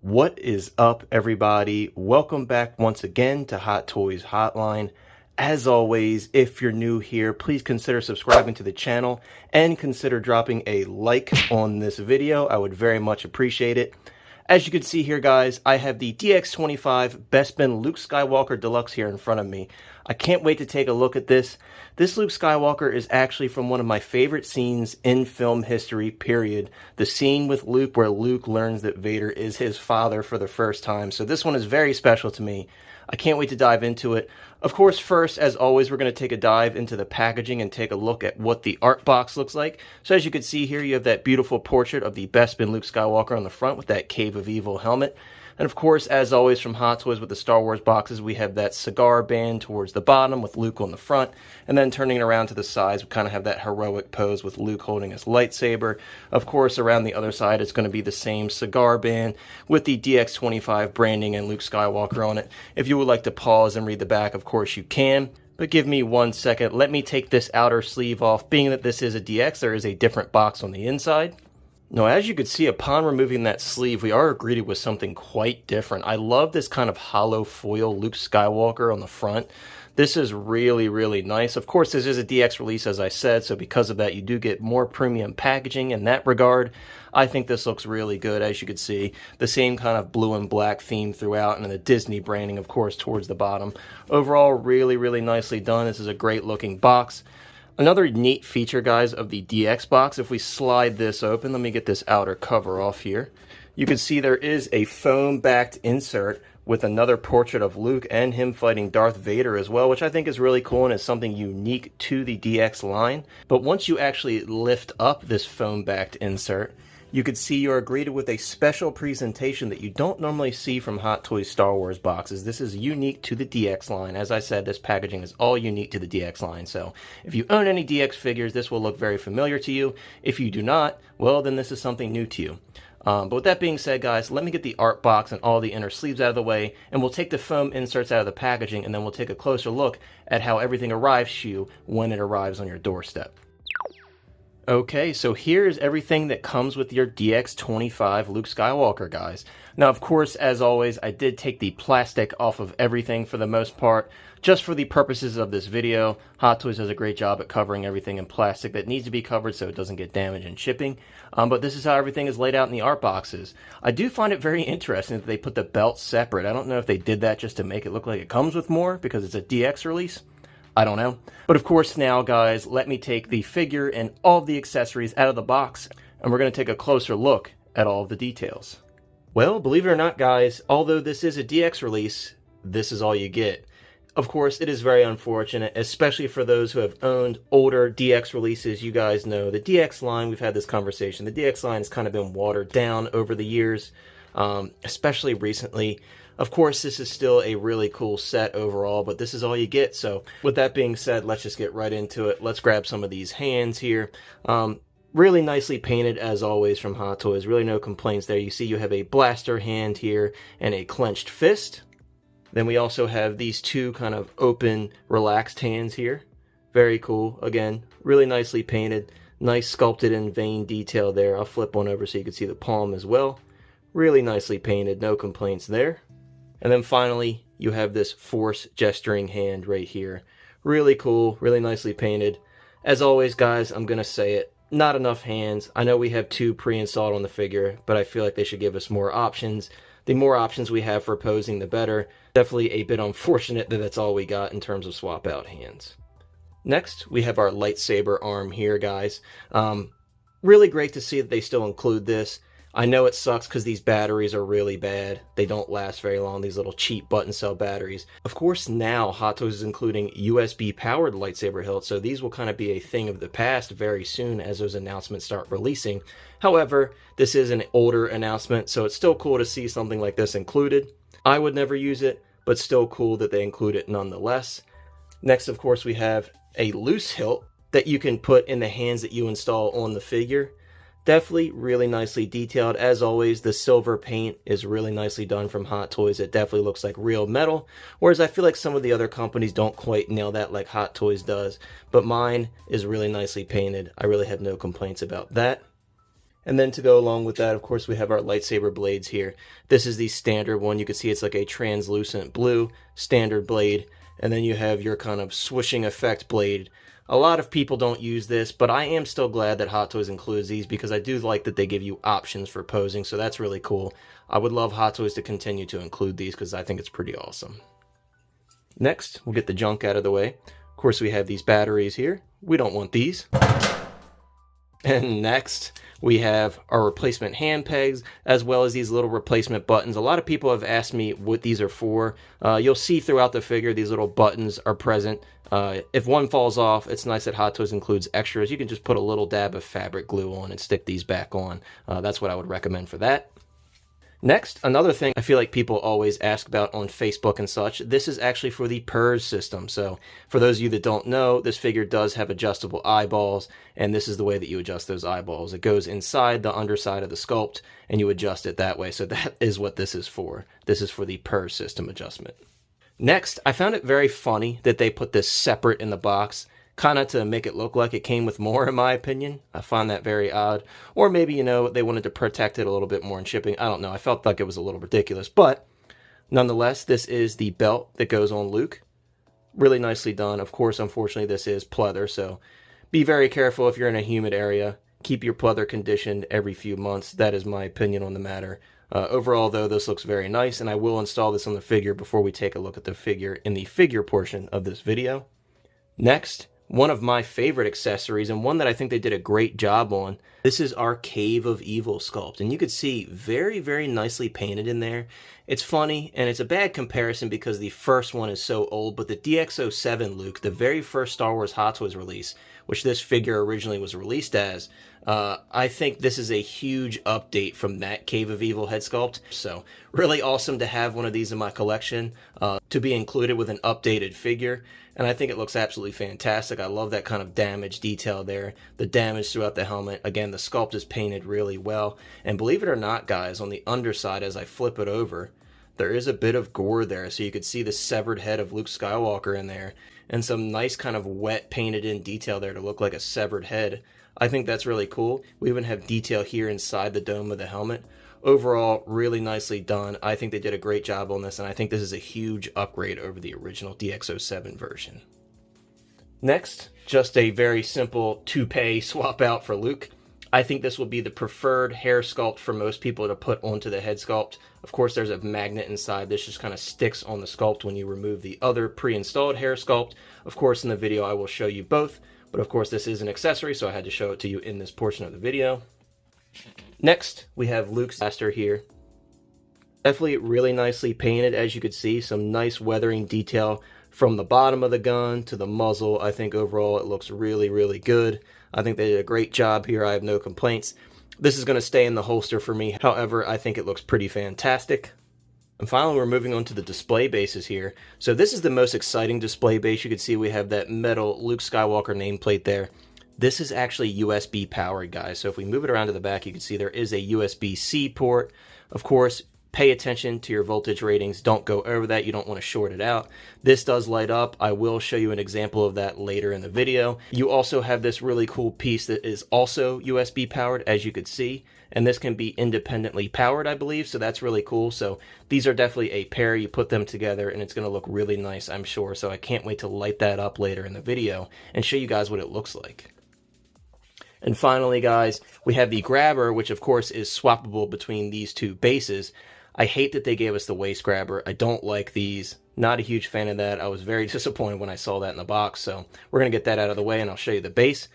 What is up, everybody? Welcome back once again to Hot Toys Hotline. As always, if you're new here, please consider subscribing to the channel and consider dropping a like on this video. I would very much appreciate it. As you can see here, guys, I have the DX25 Bespin Luke Skywalker Deluxe here in front of me. I can't wait to take a look at this. This Luke Skywalker is actually from one of my favorite scenes in film history, period. The scene with Luke where Luke learns that Vader is his father for the first time. So this one is very special to me. I can't wait to dive into it. Of course, first, as always, we're going to take a dive into the packaging and take a look at what the art box looks like. So as you can see here, you have that beautiful portrait of the Bespin Luke Skywalker on the front with that Cave of Evil helmet. And of course, as always, from Hot Toys with the Star Wars boxes, we have that cigar band towards the bottom with Luke on the front. And then turning it around to the sides, we kind of have that heroic pose with Luke holding his lightsaber. Of course, around the other side, it's going to be the same cigar band with the DX25 branding and Luke Skywalker on it. If you would like to pause and read the back, of course you can. But give me 1 second. Let me take this outer sleeve off. Being that this is a DX, there is a different box on the inside. Now, as you can see, upon removing that sleeve, we are greeted with something quite different. I love this kind of hollow foil Luke Skywalker on the front. This is really, really nice. Of course, this is a DX release, as I said, so because of that, you do get more premium packaging in that regard. I think this looks really good, as you can see. The same kind of blue and black theme throughout, and the Disney branding, of course, towards the bottom. Overall, really, really nicely done. This is a great-looking box. Another neat feature, guys, of the DX box, if we slide this open, let me get this outer cover off here. You can see there is a foam-backed insert with another portrait of Luke and him fighting Darth Vader as well, which I think is really cool and is something unique to the DX line. But once you actually lift up this foam-backed insert, you can see you are greeted with a special presentation that you don't normally see from Hot Toys Star Wars boxes. This is unique to the DX line. As I said, this packaging is all unique to the DX line. So if you own any DX figures, this will look very familiar to you. If you do not, well, then this is something new to you. But with that being said, guys, let me get the art box and all the inner sleeves out of the way, and we'll take the foam inserts out of the packaging, and then we'll take a closer look at how everything arrives to you when it arrives on your doorstep. Okay, so here's everything that comes with your DX25 Luke Skywalker, guys. Now, of course, as always, I did take the plastic off of everything for the most part, just for the purposes of this video. Hot Toys does a great job at covering everything in plastic that needs to be covered so it doesn't get damaged in shipping. But this is how everything is laid out in the art boxes. I do find it very interesting that they put the belts separate. I don't know if they did that just to make it look like it comes with more because it's a DX release. I don't know. But of course now, guys, let me take the figure and all the accessories out of the box, and we're going to take a closer look at all of the details. Well, believe it or not, guys, although this is a DX release, this is all you get. Of course, it is very unfortunate, especially for those who have owned older DX releases. You guys know the DX line, we've had this conversation, the DX line has kind of been watered down over the years, especially recently. Of course, this is still a really cool set overall, but this is all you get. So with that being said, let's just get right into it. Let's grab some of these hands here. Really nicely painted, as always, from Hot Toys. Really no complaints there. You see you have a blaster hand here and a clenched fist. Then we also have these two kind of open, relaxed hands here. Very cool. Again, really nicely painted. Nice sculpted in vein detail there. I'll flip one over so you can see the palm as well. Really nicely painted. No complaints there. And then finally, you have this Force gesturing hand right here. Really cool, really nicely painted. As always, guys, I'm going to say it, not enough hands. I know we have two pre-installed on the figure, but I feel like they should give us more options. The more options we have for posing, the better. Definitely a bit unfortunate that that's all we got in terms of swap out hands. Next, we have our lightsaber arm here, guys. Really great to see that they still include this. I know it sucks because these batteries are really bad. They don't last very long, these little cheap button cell batteries. Of course, now Hot Toys is including USB-powered lightsaber hilts, so these will kind of be a thing of the past very soon as those announcements start releasing. However, this is an older announcement, so it's still cool to see something like this included. I would never use it, but still cool that they include it nonetheless. Next, of course, we have a loose hilt that you can put in the hands that you install on the figure. Definitely really nicely detailed. As always, the silver paint is really nicely done from Hot Toys. It definitely looks like real metal, whereas I feel like some of the other companies don't quite nail that like Hot Toys does, but mine is really nicely painted. I really have no complaints about that. And then to go along with that, of course, we have our lightsaber blades here. This is the standard one. You can see it's like a translucent blue standard blade. And then you have your kind of swooshing effect blade. A lot of people don't use this, but I am still glad that Hot Toys includes these because I do like that they give you options for posing, so that's really cool. I would love Hot Toys to continue to include these because I think it's pretty awesome. Next, we'll get the junk out of the way. Of course, we have these batteries here. We don't want these. And next, we have our replacement hand pegs, as well as these little replacement buttons. A lot of people have asked me what these are for. You'll see throughout the figure, these little buttons are present. If one falls off, it's nice that Hot Toys includes extras. You can just put a little dab of fabric glue on and stick these back on. That's what I would recommend for that. Next, another thing I feel like people always ask about on Facebook and such, this is actually for the PERS system. So for those of you that don't know, this figure does have adjustable eyeballs, and this is the way that you adjust those eyeballs. It goes inside the underside of the sculpt, and you adjust it that way. So that is what this is for. This is for the PERS system adjustment. Next, I found it very funny that they put this separate in the box, kind of to make it look like it came with more, in my opinion. I find that very odd. Or maybe, you know, they wanted to protect it a little bit more in shipping. I don't know. I felt like it was a little ridiculous. But nonetheless, this is the belt that goes on Luke. Really nicely done. Of course, unfortunately, this is pleather, so be very careful if you're in a humid area. Keep your pleather conditioned every few months. That is my opinion on the matter. Overall, though, this looks very nice, and I will install this on the figure before we take a look at the figure in the figure portion of this video. Next, one of my favorite accessories, and one that I think they did a great job on, this is our Cave of Evil sculpt. And you could see very, very nicely painted in there. It's funny, and it's a bad comparison because the first one is so old, but the DX07 Luke, the very first Star Wars Hot Toys release, which this figure originally was released as, I think this is a huge update from that Cave of Evil head sculpt. So really awesome to have one of these in my collection, to be included with an updated figure. And I think it looks absolutely fantastic. I love that kind of damage detail there. The damage throughout the helmet. Again, the sculpt is painted really well. And believe it or not, guys, on the underside, as I flip it over, there is a bit of gore there. So you could see the severed head of Luke Skywalker in there. And some nice kind of wet painted in detail there to look like a severed head. I think that's really cool. We even have detail here inside the dome of the helmet. Overall, really nicely done. I think they did a great job on this, and I think this is a huge upgrade over the original DX07 version. Next, just a very simple toupee swap out for Luke. I think this will be the preferred hair sculpt for most people to put onto the head sculpt. Of course, there's a magnet inside. This just kind of sticks on the sculpt when you remove the other pre-installed hair sculpt. Of course, in the video, I will show you both, but of course, this is an accessory, so I had to show it to you in this portion of the video. Next, we have Luke's blaster here. Definitely really nicely painted, as you could see. Some nice weathering detail from the bottom of the gun to the muzzle. I think overall it looks really, really good. I think they did a great job here. I have no complaints. This is going to stay in the holster for me. However, I think it looks pretty fantastic. And finally, we're moving on to the display bases here. So this is the most exciting display base. You can see we have that metal Luke Skywalker nameplate there. This is actually USB powered, guys. So if we move it around to the back, you can see there is a USB-C port. Of course, pay attention to your voltage ratings. Don't go over that. You don't want to short it out. This does light up. I will show you an example of that later in the video. You also have this really cool piece that is also USB powered, as you could see. And this can be independently powered, I believe. So that's really cool. So these are definitely a pair. You put them together and it's going to look really nice, I'm sure. So I can't wait to light that up later in the video and show you guys what it looks like. And finally, guys, we have the grabber, which of course is swappable between these two bases. I hate that they gave us the waist grabber. I don't like these. Not a huge fan of that. I was very disappointed when I saw that in the box. So we're going to get that out of the way and I'll show you the base.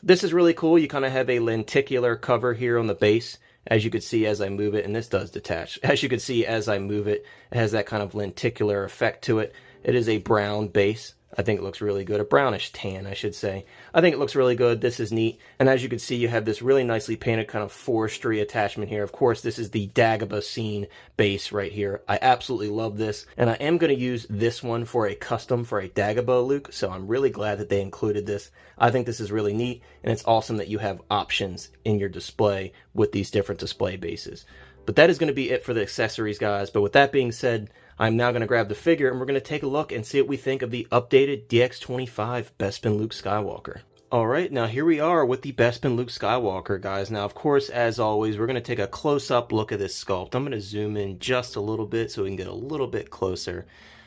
This is really cool. You kind of have a lenticular cover here on the base, as you can see as I move it. And this does detach. As you can see as I move it, it has that kind of lenticular effect to it. It is a brown base. I think it looks really good. A brownish tan, I should say. I think it looks really good. This is neat. And as you can see, you have this really nicely painted kind of forestry attachment here. Of course, this is the Dagobah scene base right here. I absolutely love this. And I am going to use this one for a custom for a Dagobah Luke. So I'm really glad that they included this. I think this is really neat. And it's awesome that you have options in your display with these different display bases. But that is going to be it for the accessories, guys. But with that being said, I'm now going to grab the figure and we're going to take a look and see what we think of the updated DX25 Bespin Luke Skywalker. All right, now here we are with the Bespin Luke Skywalker, guys. Now, of course, as always, we're going to take a close-up look at this sculpt. I'm going to zoom in just a little bit so we can get a little bit closer.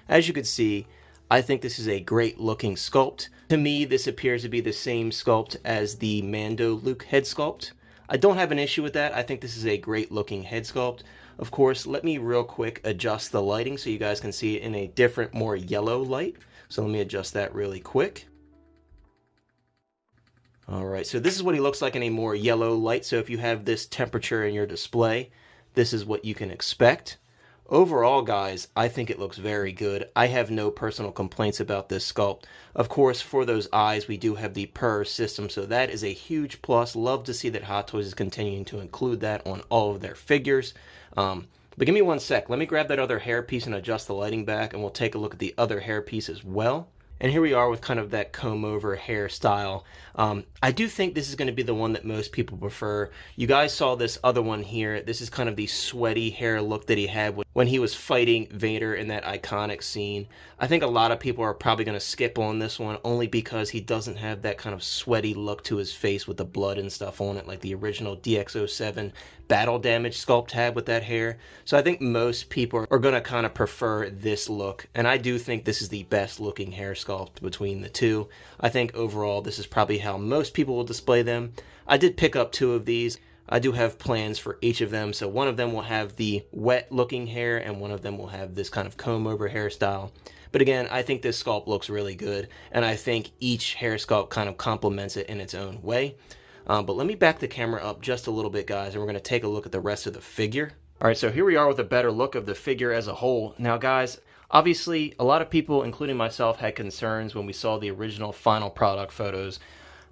As you can see, I think this is a great-looking sculpt. To me, this appears to be the same sculpt as the Mando Luke head sculpt. I don't have an issue with that. I think this is a great-looking head sculpt. Of course, let me real quick adjust the lighting so you guys can see it in a different, more yellow light. So let me adjust that really quick. Alright, so this is what he looks like in a more yellow light. So if you have this temperature in your display, this is what you can expect. Overall, guys, I think it looks very good. I have no personal complaints about this sculpt. Of course, for those eyes, we do have the PUR system, so that is a huge plus. Love to see that Hot Toys is continuing to include that on all of their figures. But give me one sec. Let me grab that other hair piece and adjust the lighting back, and we'll take a look at the other hair piece as well. And here we are with kind of that comb-over hairstyle. I do think this is going to be the one that most people prefer. You guys saw this other one here. This is kind of the sweaty hair look that he had when he was fighting Vader in that iconic scene. I think a lot of people are probably going to skip on this one only because he doesn't have that kind of sweaty look to his face with the blood and stuff on it like the original DX07 battle damage sculpt had with that hair. So I think most people are going to kind of prefer this look. And I do think this is the best looking hair sculpt between the two. I think overall this is probably how most people will display them. I did pick up two of these. I do have plans for each of them. So one of them will have the wet looking hair and one of them will have this kind of comb over hairstyle. But again, I think this sculpt looks really good. And I think each hair sculpt kind of complements it in its own way. But let me back the camera up just a little bit, guys, and we're going to take a look at the rest of the figure. All right, so here we are with a better look of the figure as a whole. Now, guys, obviously, a lot of people, including myself, had concerns when we saw the original final product photos.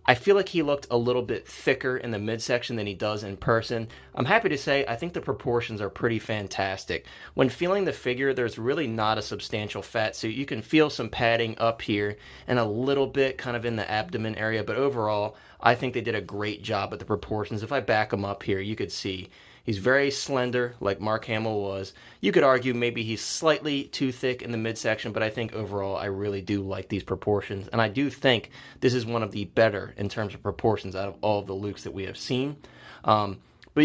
I feel like he looked a little bit thicker in the midsection than he does in person. I'm happy to say I think the proportions are pretty fantastic. When feeling the figure, there's really not a substantial fat suit. You can feel some padding up here and a little bit kind of in the abdomen area, but overall, I think they did a great job at the proportions. If I back him up here, you could see he's very slender, like Mark Hamill was. You could argue maybe he's slightly too thick in the midsection, but I think overall I really do like these proportions. And I do think this is one of the better in terms of proportions out of all of the Lukes that we have seen. But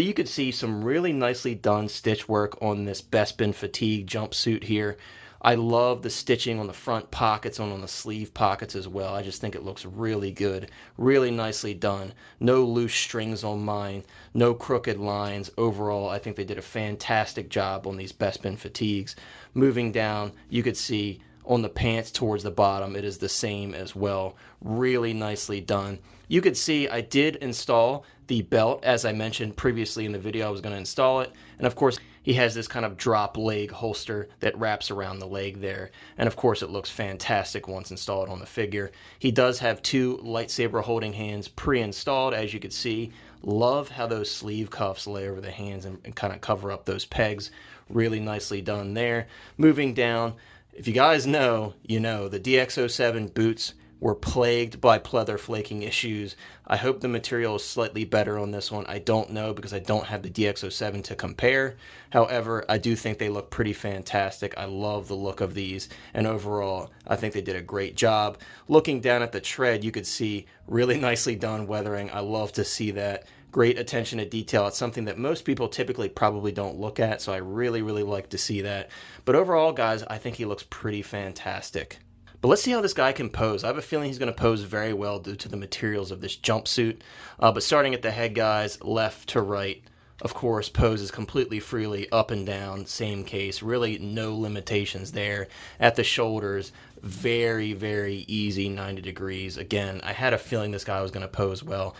you could see some really nicely done stitch work on this Bespin fatigue jumpsuit here. I love the stitching on the front pockets and on the sleeve pockets as well. I just think it looks really good, really nicely done. No loose strings on mine, no crooked lines. Overall, I think they did a fantastic job on these Bespin fatigues. Moving down, you could see on the pants towards the bottom, it is the same as well. Really nicely done. You could see I did install the belt, as I mentioned previously in the video. I was going to install it, and of course, he has this kind of drop leg holster that wraps around the leg there. And of course, it looks fantastic once installed on the figure. He does have two lightsaber holding hands pre-installed, as you can see. Love how those sleeve cuffs lay over the hands and kind of cover up those pegs. Really nicely done there. Moving down, if you guys know, you know, the DX07 boots were plagued by pleather flaking issues. I hope the material is slightly better on this one. I don't know because I don't have the DX07 to compare. However, I do think they look pretty fantastic. I love the look of these, and overall, I think they did a great job. Looking down at the tread, you could see really nicely done weathering. I love to see that. Great attention to detail. It's something that most people typically probably don't look at, so I really, really like to see that. But overall, guys, I think he looks pretty fantastic. But let's see how this guy can pose. I have a feeling he's going to pose very well due to the materials of this jumpsuit. But starting at the head, guys, left to right, of course, poses completely freely up and down. Same case. Really no limitations there. At the shoulders, very, very easy 90 degrees. Again, I had a feeling this guy was going to pose well.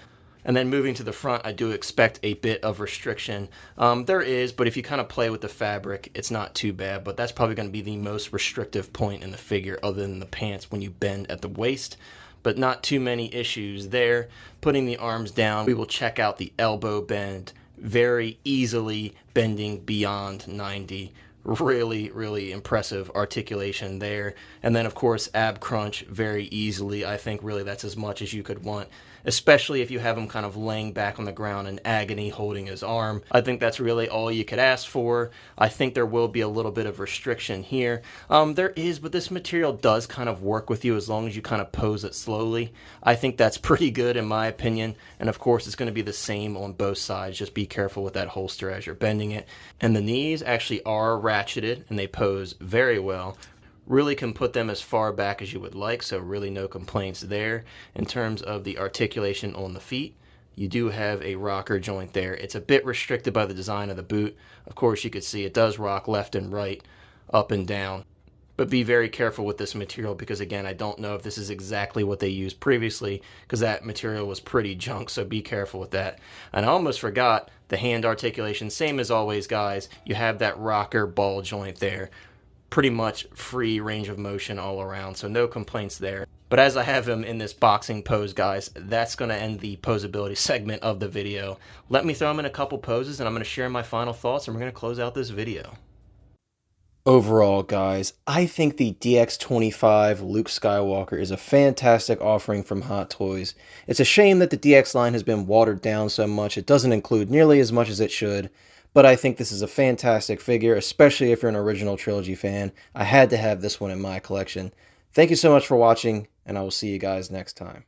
And then moving to the front, I do expect a bit of restriction. There is, but if you kind of play with the fabric, it's not too bad. But that's probably going to be the most restrictive point in the figure other than the pants when you bend at the waist. But not too many issues there. Putting the arms down, we will check out the elbow bend. Very easily bending beyond 90. Really, really impressive articulation there. And then, of course, ab crunch very easily. I think really that's as much as you could want. especially if you have him kind of laying back on the ground in agony holding his arm. I think that's really all you could ask for. I think there will be a little bit of restriction here. There is, but this material does kind of work with you as long as you kind of pose it slowly. I think that's pretty good in my opinion, and of course it's going to be the same on both sides. Just be careful with that holster as you're bending it. And the knees actually are ratcheted and they pose very well. Really can put them as far back as you would like, so really no complaints there. In terms of the articulation on the feet, you do have a rocker joint there. It's a bit restricted by the design of the boot. Of course, you can see it does rock left and right, up and down. But be very careful with this material because, again, I don't know if this is exactly what they used previously because that material was pretty junk, so be careful with that. And I almost forgot the hand articulation. Same as always, guys. You have that rocker ball joint there. Pretty much free range of motion all around, so no complaints there. But as I have him in this boxing pose, guys, that's going to end the posability segment of the video. Let me throw him in a couple poses and I'm going to share my final thoughts and we're going to close out this video. Overall, guys, I think the DX25 Luke Skywalker is a fantastic offering from Hot Toys. It's a shame that the DX line has been watered down so much. It doesn't include nearly as much as it should. But I think this is a fantastic figure, especially if you're an original trilogy fan. I had to have this one in my collection. Thank you so much for watching, and I will see you guys next time.